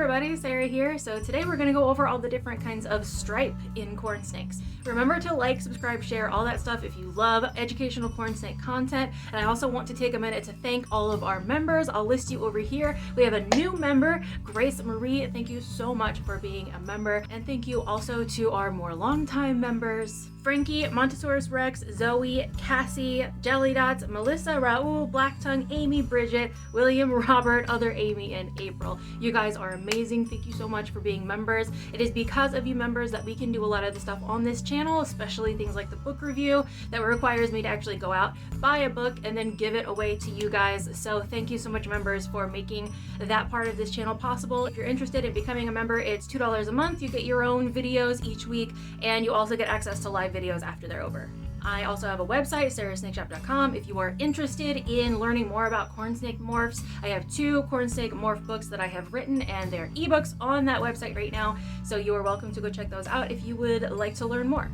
everybody, Sarah here. So today we're going to go over all the different kinds of stripe in corn snakes. Remember to like, subscribe, share, all that stuff if you love educational corn snake content. And I also want to take a minute to thank all of our members. I'll list you over here. We have a new member, Grace Marie. Thank you so much for being a member. And thank you also to our more longtime members, Frankie, Montesaurus Rex, Zoe, Cassie, Jelly Dots, Melissa, Raul, Blacktongue, Amy, Bridget, William, Robert, other Amy, and April. You guys are amazing. Thank you so much for being members. It is because of you members that we can do a lot of the stuff on this channel, especially things like the book review that requires me to actually go out, buy a book, and then give it away to you guys. So thank you so much, members, for making that part of this channel possible. If you're interested in becoming a member, it's $2 a month. You get your own videos each week, and you also get access to live videos after they're over. I also have a website, sarahsnakeshop.com. If you are interested in learning more about corn snake morphs, I have 2 corn snake morph books that I have written, and they're ebooks on that website right now. So you are welcome to go check those out if you would like to learn more.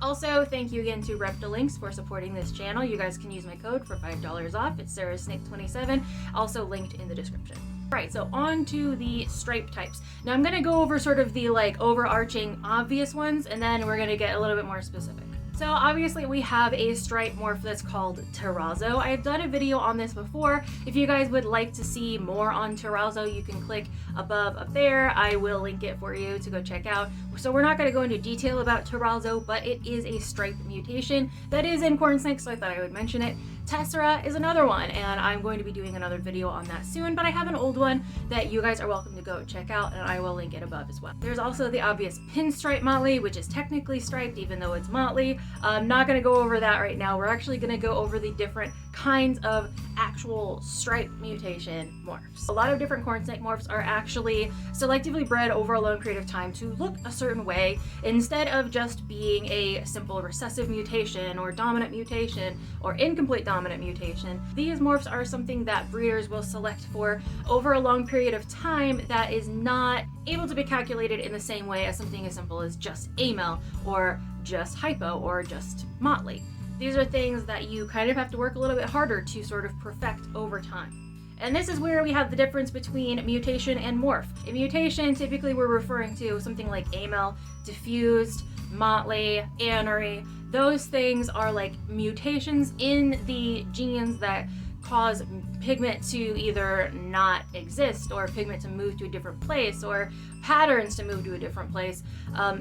Also, thank you again to Reptilinks for supporting this channel. You guys can use my code for $5 off. It's sarahsnake27, also linked in the description. Right, so on to the stripe types. Now I'm gonna go over sort of the overarching obvious ones, and then we're gonna get a little bit more specific. So obviously we have a stripe morph that's called terrazzo. I've done a video on this before. If you guys would like to see more on terrazzo, you can click above up there. I will link it for you to go check out. So we're not going to go into detail about terrazzo, but it is a stripe mutation that is in corn snakes, so I thought I would mention it. Tessera is another one, and I'm going to be doing another video on that soon, but I have an old one that you guys are welcome to go check out, and I will link it above as well. There's also the obvious pinstripe motley, which is technically striped even though it's motley. I'm not going to go over that right now. We're actually going to go over the different kinds of actual stripe mutation morphs. A lot of different corn snake morphs are actually selectively bred over a long period of time to look a certain way instead of just being a simple recessive mutation or dominant mutation or incomplete dominant mutation. These morphs are something that breeders will select for over a long period of time that is not able to be calculated in the same way as something as simple as just amel or just hypo or just motley. These are things that you kind of have to work a little bit harder to sort of perfect over time. And this is where we have the difference between mutation and morph. In mutation, typically we're referring to something like amel, diffused, motley, anery. Those things are like mutations in the genes that cause pigment to either not exist or pigment to move to a different place or patterns to move to a different place.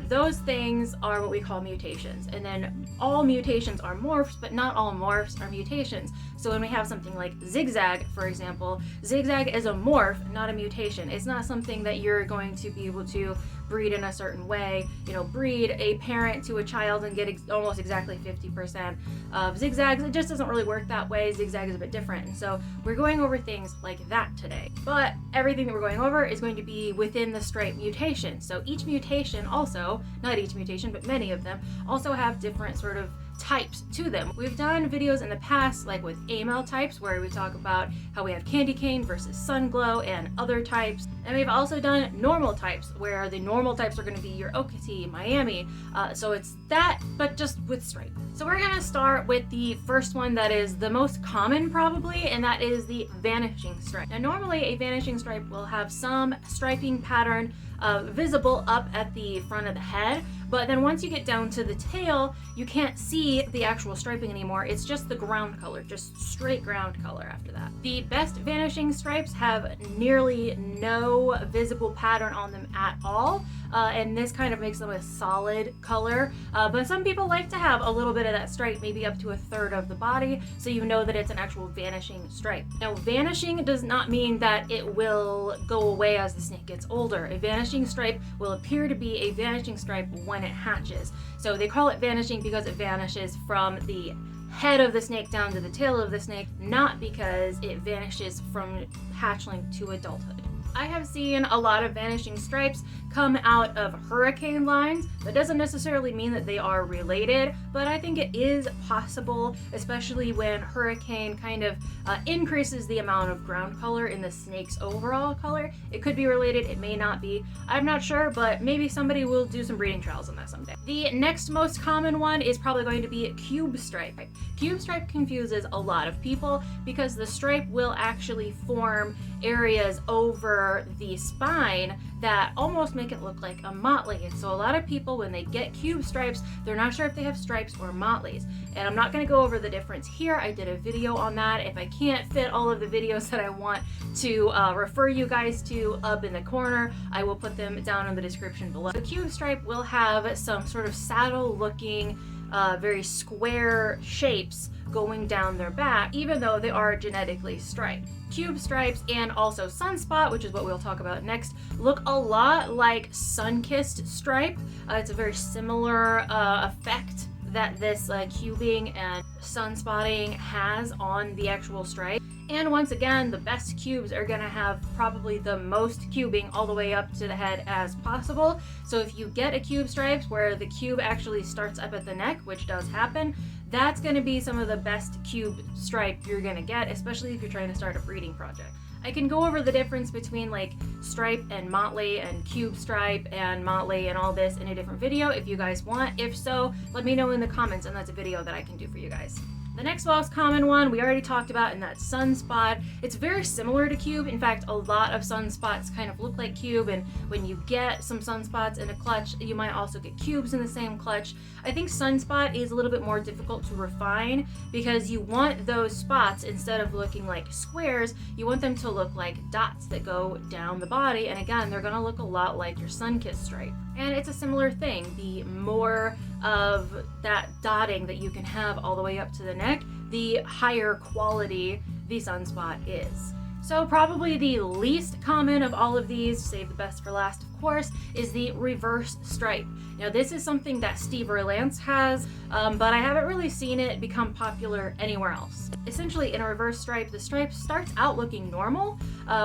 Those things are what we call mutations. And then all mutations are morphs, but not all morphs are mutations. So when we have something like zigzag, for example, zigzag is a morph, not a mutation. It's not something that you're going to be able to breed in a certain way, breed a parent to a child and get almost exactly 50% of zigzags. It just doesn't really work that way. Zigzag is a bit different. And so we're going over things like that today. But everything that we're going over is going to be within the stripe mutation. So each mutation also, not each mutation, but many of them also have different sort of types to them. We've done videos in the past, like with amel types, where we talk about how we have candy cane versus sun glow and other types. And we've also done normal types, where the normal types are going to be your Okatee, Miami. So it's that, but just with stripe. So we're going to start with the first one that is the most common probably, and that is the vanishing stripe. Now normally a vanishing stripe will have some striping pattern visible up at the front of the head, but then once you get down to the tail, you can't see the actual striping anymore. It's just the ground color, just straight ground color after that. The best vanishing stripes have nearly no visible pattern on them at all, and this kind of makes them a solid color, but some people like to have a little bit of that stripe, maybe up to a third of the body, so you know that it's an actual vanishing stripe. Now vanishing does not mean that it will go away as the snake gets older. A vanishing stripe will appear to be a vanishing stripe when it hatches. So they call it vanishing because it vanishes from the head of the snake down to the tail of the snake, not because it vanishes from hatchling to adulthood. I have seen a lot of vanishing stripes come out of hurricane lines. That doesn't necessarily mean that they are related, but I think it is possible, especially when hurricane kind of increases the amount of ground color in the snake's overall color. It could be related, it may not be. I'm not sure, but maybe somebody will do some breeding trials on that someday. The next most common one is probably going to be cube stripe. Cube stripe confuses a lot of people because the stripe will actually form areas over over the spine that almost make it look like a motley. And so a lot of people, when they get cube stripes, they're not sure if they have stripes or motleys. And I'm not going to go over the difference here. I did a video on that. If I can't fit all of the videos that I want to refer you guys to up in the corner, I will put them down in the description below. The cube stripe will have some sort of saddle looking, very square shapes going down their back, even though they are genetically striped. Cube stripes and also sunspot, which is what we'll talk about next, look a lot like sun-kissed stripe. It's a very similar effect that this cubing and sunspotting has on the actual stripe. And once again, the best cubes are going to have probably the most cubing all the way up to the head as possible. So if you get a cube stripes where the cube actually starts up at the neck, which does happen, that's going to be some of the best cube stripe you're going to get, especially if you're trying to start a breeding project. I can go over the difference between like stripe and motley and cube stripe and motley and all this in a different video if you guys want. If so, let me know in the comments and that's a video that I can do for you guys. The next most common one we already talked about, and that's sunspot. It's very similar to cube. In fact, a lot of sunspots kind of look like cube, and when you get some sunspots in a clutch, you might also get cubes in the same clutch. I think sunspot is a little bit more difficult to refine because you want those spots, instead of looking like squares, you want them to look like dots that go down the body, and again, they're gonna look a lot like your sun-kissed stripe. And it's a similar thing. The more of that dotting that you can have all the way up to the neck, the higher quality the sunspot is. So probably the least common of all of these, save the best for last of course, is the reverse stripe. Now this is something that Steve Lance has, but I haven't really seen it become popular anywhere else. Essentially in a reverse stripe, the stripe starts out looking normal,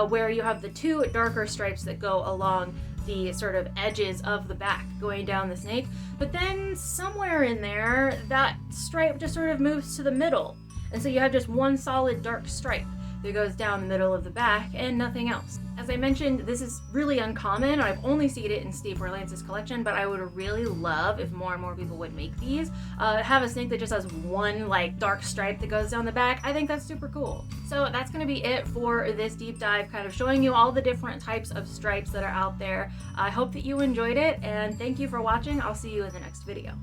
where you have the two darker stripes that go along the sort of edges of the back going down the snake, but then somewhere in there that stripe just sort of moves to the middle, and so you have just one solid dark stripe that goes down the middle of the back and nothing else. As I mentioned, this is really uncommon. I've only seen it in Steve Lance's collection, but I would really love if more and more people would make these. Have a snake that just has one like dark stripe that goes down the back. I think that's super cool. So that's gonna be it for this deep dive, kind of showing you all the different types of stripes that are out there. I hope that you enjoyed it, and thank you for watching. I'll see you in the next video.